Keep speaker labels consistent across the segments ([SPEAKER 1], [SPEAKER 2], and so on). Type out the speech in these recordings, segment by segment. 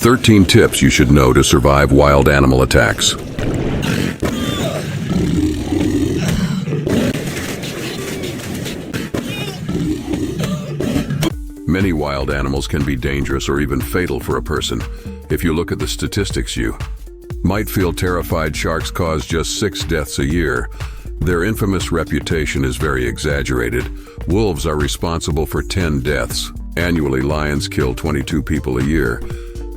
[SPEAKER 1] 13 tips you should know to survive wild animal attacks. Many wild animals can be dangerous or even fatal for a person. If you look at the statistics, you might feel terrified. Sharks cause just 6 deaths a year. Their infamous reputation is very exaggerated. Wolves are responsible for 10 deaths. Annually, lions kill 22 people a year.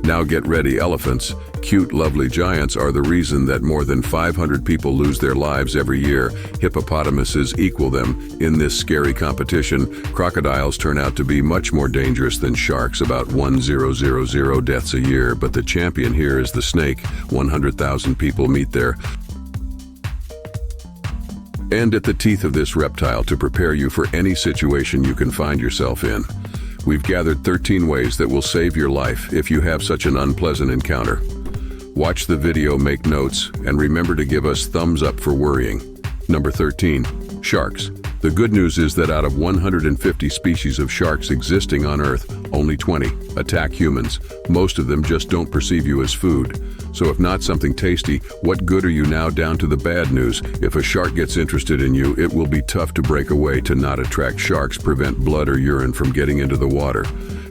[SPEAKER 1] Now get ready, elephants, cute, lovely giants, are the reason that more than 500 people lose their lives every year. Hippopotamuses equal them in this scary competition. Crocodiles turn out to be much more dangerous than sharks, about 1,000 deaths a year, but the champion here is the snake. 100,000 people meet there. And at the teeth of this reptile to prepare you for any situation you can find yourself in. We've gathered 13 ways that will save your life if you have such an unpleasant encounter. Watch the video, make notes, and remember to give us thumbs up for worrying. Number 13. Sharks. The good news is that out of 150 species of sharks existing on Earth, only 20 attack humans. Most of them just don't perceive you as food. So if not something tasty, what good are you now? Down to the bad news. If a shark gets interested in you, it will be tough to break away. To not attract sharks, prevent blood or urine from getting into the water.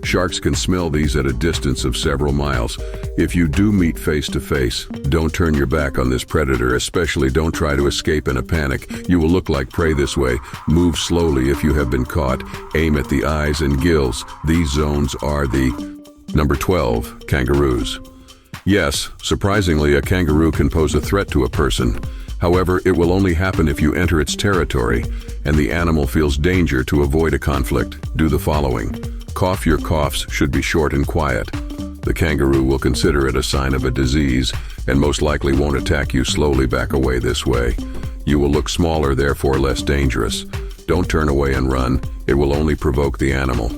[SPEAKER 1] Sharks can smell these at a distance of several miles. If you do meet face to face, don't turn your back on this predator, especially don't try to escape in a panic. You will look like prey this way. Move slowly if you have been caught. Aim at the eyes and gills. These zones are the... Number 12. Kangaroos. Yes, surprisingly, a kangaroo can pose a threat to a person. However, it will only happen if you enter its territory and the animal feels danger. To avoid a conflict, do the following. Cough. Your coughs should be short and quiet. The kangaroo will consider it a sign of a disease and most likely won't attack you. Slowly back away this way. You will look smaller, therefore less dangerous. Don't turn away and run. It will only provoke the animal.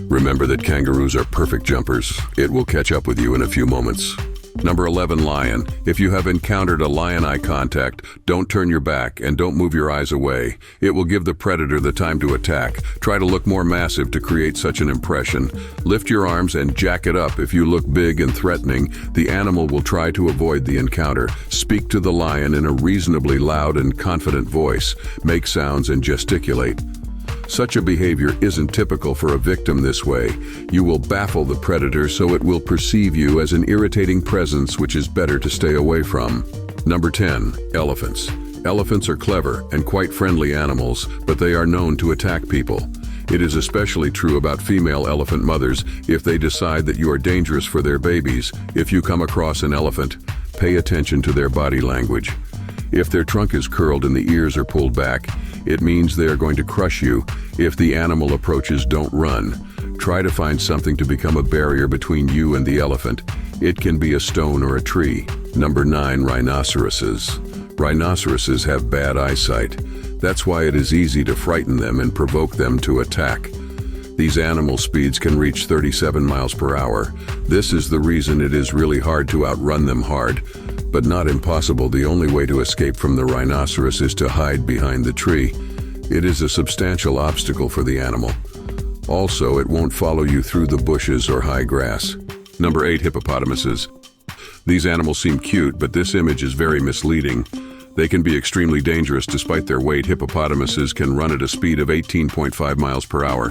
[SPEAKER 1] Remember that kangaroos are perfect jumpers. It will catch up with you in a few moments. Number 11. Lion. If you have encountered a lion, eye contact, don't turn your back and don't move your eyes away. It will give the predator the time to attack. Try to look more massive to create such an impression. Lift your arms and jack it up. If you look big and threatening, the animal will try to avoid the encounter. Speak to the lion in a reasonably loud and confident voice. Make sounds and gesticulate. Such a behavior isn't typical for a victim. This way, you will baffle the predator, so it will perceive you as an irritating presence which is better to stay away from. Number 10. Elephants. Elephants are clever and quite friendly animals, but they are known to attack people. It is especially true about female elephant mothers if they decide that you are dangerous for their babies. If you come across an elephant, pay attention to their body language. If their trunk is curled and the ears are pulled back, it means they are going to crush you. If the animal approaches, don't run. Try to find something to become a barrier between you and the elephant. It can be a stone or a tree. Number 9. Rhinoceroses. Rhinoceroses have bad eyesight. That's why it is easy to frighten them and provoke them to attack. These animal speeds can reach 37 miles per hour. This is the reason it is really hard to outrun them. Hard, but not impossible. The only way to escape from the rhinoceros is to hide behind the tree. It is a substantial obstacle for the animal. Also, it won't follow you through the bushes or high grass. Number 8. Hippopotamuses. These animals seem cute, but this image is very misleading. They can be extremely dangerous despite their weight. Hippopotamuses can run at a speed of 18.5 miles per hour.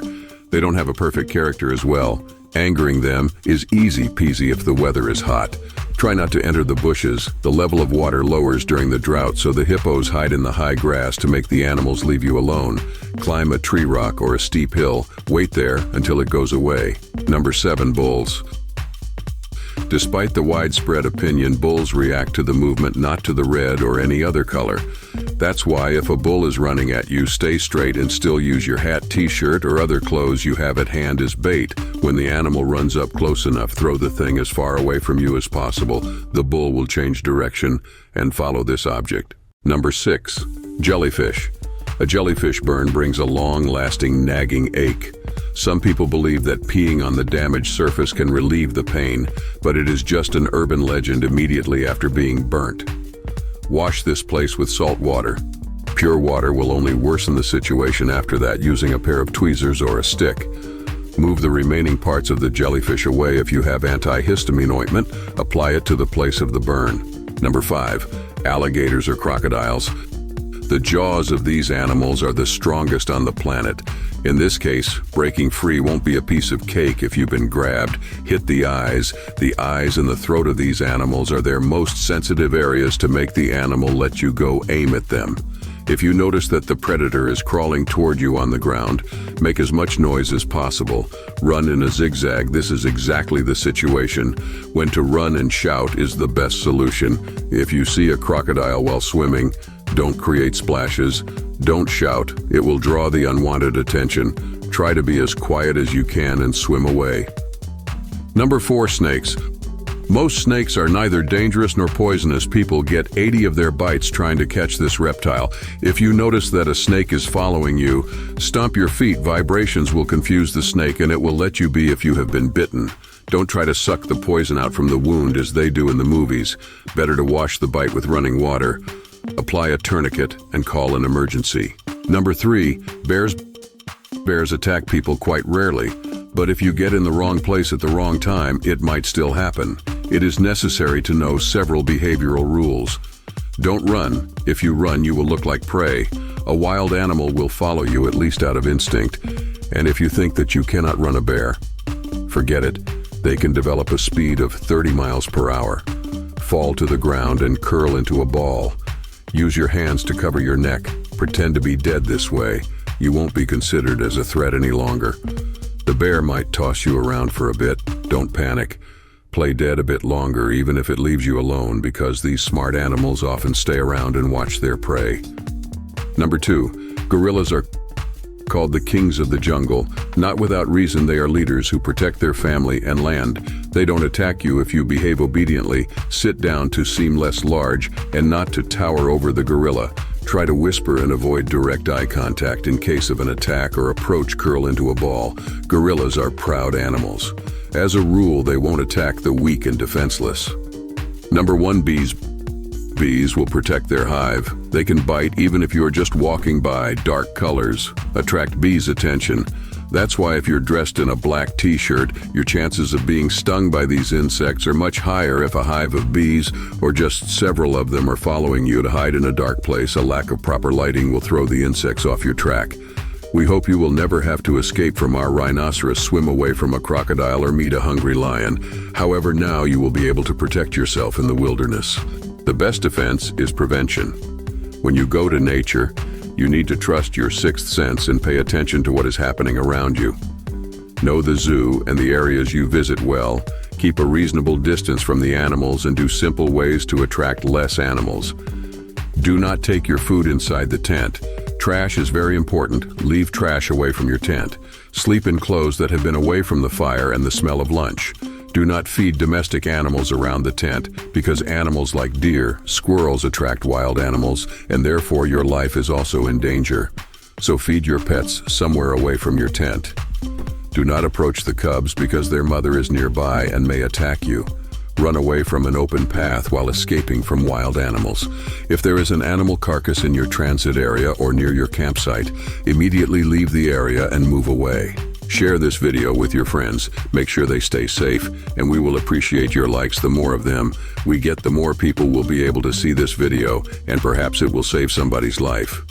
[SPEAKER 1] They don't have a perfect character as well. Angering them is easy peasy if the weather is hot. Try not to enter the bushes. The level of water lowers during the drought, so the hippos hide in the high grass to make the animals leave you alone. Climb a tree rock or a steep hill. Wait there until it goes away. Number 7. Bulls. Despite the widespread opinion, bulls react to the movement, not to the red or any other color. That's why if a bull is running at you, stay straight and still use your hat, t-shirt, or other clothes you have at hand as bait. When the animal runs up close enough, throw the thing as far away from you as possible. The bull will change direction and follow this object. Number 6. Jellyfish. A jellyfish burn brings a long-lasting nagging ache. Some people believe that peeing on the damaged surface can relieve the pain, but it is just an urban legend. Immediately after being burnt, wash this place with salt water. Pure water will only worsen the situation after that. Using a pair of tweezers or a stick. Move the remaining parts of the jellyfish away. If you have antihistamine ointment, apply it to the place of the burn. Number 5. Alligators or crocodiles. The jaws of these animals are the strongest on the planet. In this case, breaking free won't be a piece of cake if you've been grabbed. Hit the eyes. The eyes and the throat of these animals are their most sensitive areas to make the animal let you go. Aim at them. If you notice that the predator is crawling toward you on the ground, make as much noise as possible. Run in a zigzag. This is exactly the situation. When to run and shout is the best solution. If you see a crocodile while swimming, don't create splashes. Don't shout. It will draw the unwanted attention. Try to be as quiet as you can and swim away. Number 4. Snakes. Most snakes are neither dangerous nor poisonous. People get 80 of their bites trying to catch this reptile. If you notice that a snake is following you, stomp your feet. Vibrations will confuse the snake and it will let you be if you have been bitten. Don't try to suck the poison out from the wound as they do in the movies. Better to wash the bite with running water. Apply a tourniquet and call an emergency. Number 3. Bears. Bears attack people quite rarely, but if you get in the wrong place at the wrong time, it might still happen. It is necessary to know several behavioral rules. Don't run. If you run, you will look like prey. A wild animal will follow you, at least out of instinct. And if you think that you cannot run a bear, forget it. They can develop a speed of 30 miles per hour, fall to the ground and curl into a ball. Use your hands to cover your neck. Pretend to be dead this way. You won't be considered as a threat any longer. The bear might toss you around for a bit. Don't panic. Play dead a bit longer, even if it leaves you alone, because these smart animals often stay around and watch their prey. Number 2. Gorillas are called the kings of the jungle. Not without reason. They are leaders who protect their family and land. They don't attack you if you behave obediently. Sit down to seem less large and not to tower over the gorilla. Try to whisper and avoid direct eye contact in case of an attack or approach. Curl into a ball. Gorillas are proud animals. As a rule, they won't attack the weak and defenseless. Number 1. Bees. Bees will protect their hive. They can bite even if you're just walking by. Dark colors attract bees' attention. That's why if you're dressed in a black t-shirt, your chances of being stung by these insects are much higher. If a hive of bees, or just several of them, are following you, to hide in a dark place. A lack of proper lighting will throw the insects off your track. We hope you will never have to escape from our rhinoceros, swim away from a crocodile, or meet a hungry lion. However, now you will be able to protect yourself in the wilderness. The best defense is prevention. When you go to nature, you need to trust your sixth sense and pay attention to what is happening around you. Know the zoo and the areas you visit well. Keep a reasonable distance from the animals and do simple ways to attract less animals. Do not take your food inside the tent. Trash is very important. Leave trash away from your tent. Sleep in clothes that have been away from the fire and the smell of lunch. Do not feed domestic animals around the tent, because animals like deer, squirrels attract wild animals, and therefore your life is also in danger. So feed your pets somewhere away from your tent. Do not approach the cubs because their mother is nearby and may attack you. Run away from an open path while escaping from wild animals. If there is an animal carcass in your transit area or near your campsite, immediately leave the area and move away. Share this video with your friends. Make sure they stay safe, and we will appreciate your likes. The more of them we get, the more people will be able to see this video, and perhaps it will save somebody's life.